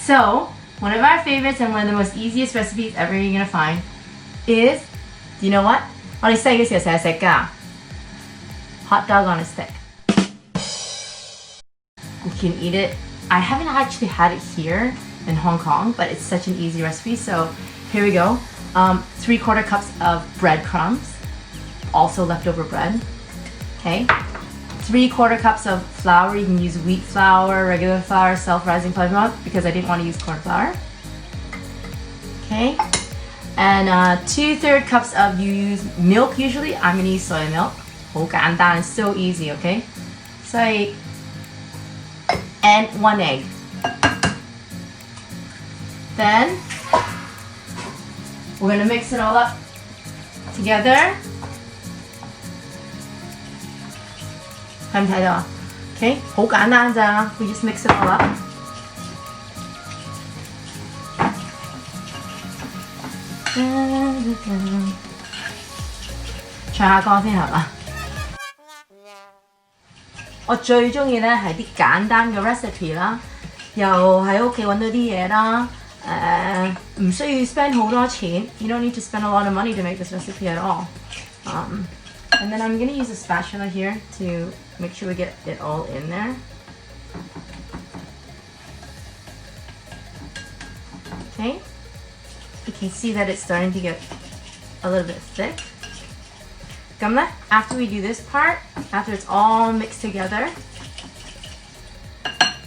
So, one of our favorites and one of the most easiest recipes ever you're gonna find is, do you know what? 我哋細嘅時候成日食㗎 hot dog on a stick. You can eat it. I haven't actually had it here in Hong Kong, but it's such an easy recipe. So here we go. 3/4 cups of breadcrumbs, also leftover bread. Okay. 3/4 cups of flour. You can use wheat flour, regular flour, self-rising flour if you want, because I didn't want to use corn flour. Okay. And 2/3 cups of, you use milk usually. I'm gonna use soy milk. 好簡單, it's so easy, okay? Soy, and 1 egg. Then we're gonna mix it all up together. 睇唔睇到啊 ？Okay， 好簡單咋 ，we just mix it all up。唱下歌先係嘛？我最中意咧係啲簡單嘅 recipe 啦，又喺屋企揾到啲嘢啦，唔需要 spend 好多錢。You don't need to spend a lot of money to make this recipe at all. And then I'm gonna use a spatula here to make sure we get it all in there. Okay, you can see that it's starting to get a little bit thick. After we do this part, after it's all mixed together,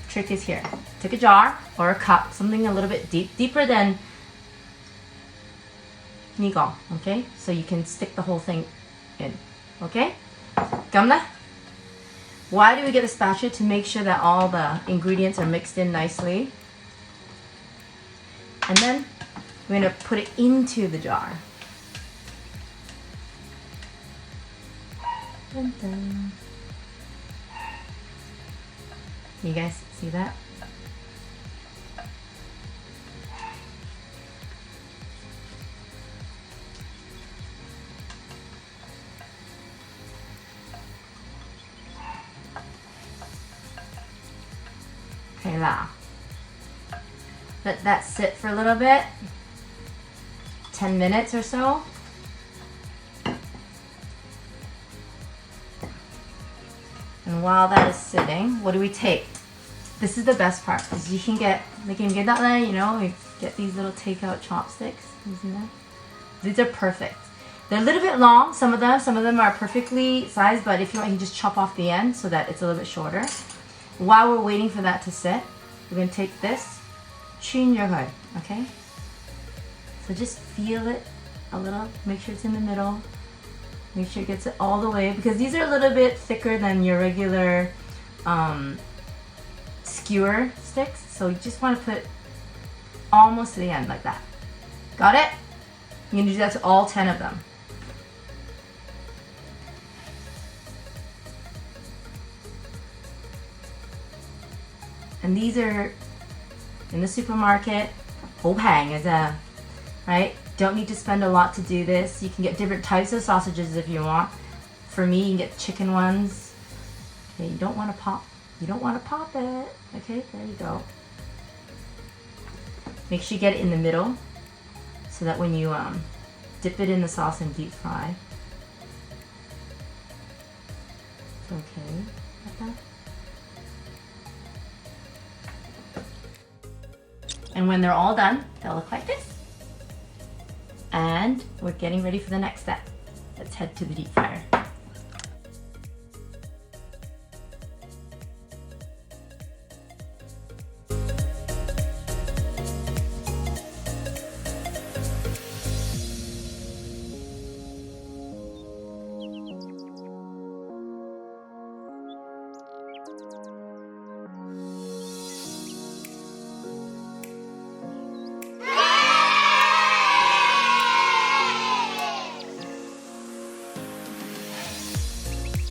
trick is here. Take a jar or a cup, something a little bit deeper than migo, okay? So you can stick the whole thing in, okay? Why do we get a spatula? To make sure that all the ingredients are mixed in nicely. And then we're gonna put it into the jar. Dun, dun. You guys see that? Okay, now let that sit for a little bit, 10 minutes or so. And while that is sitting, what do we take? This is the best part, because you can get that, you know, you get these little takeout chopsticks. You see that? These are perfect. They're a little bit long, some of them are perfectly sized, but if you want, you can just chop off the end so that it's a little bit shorter. While we're waiting for that to sit, we're going to take this, chew your head, okay? So just feel it a little, make sure it's in the middle, make sure it gets it all the way, because these are a little bit thicker than your regular skewer sticks, so you just want to put almost to the end like that. Got it? You're going to do that to all 10 of them. And these are in the supermarket, 好平嘅啫, right? Don't need to spend a lot to do this. You can get different types of sausages if you want. For me, you can get chicken ones. Okay, you don't want to pop it. Okay, there you go. Make sure you get it in the middle so that when you dip it in the sauce and deep fry. Okay, like that. And when they're all done, they'll look like this. And we're getting ready for the next step. Let's head to the deep fryer.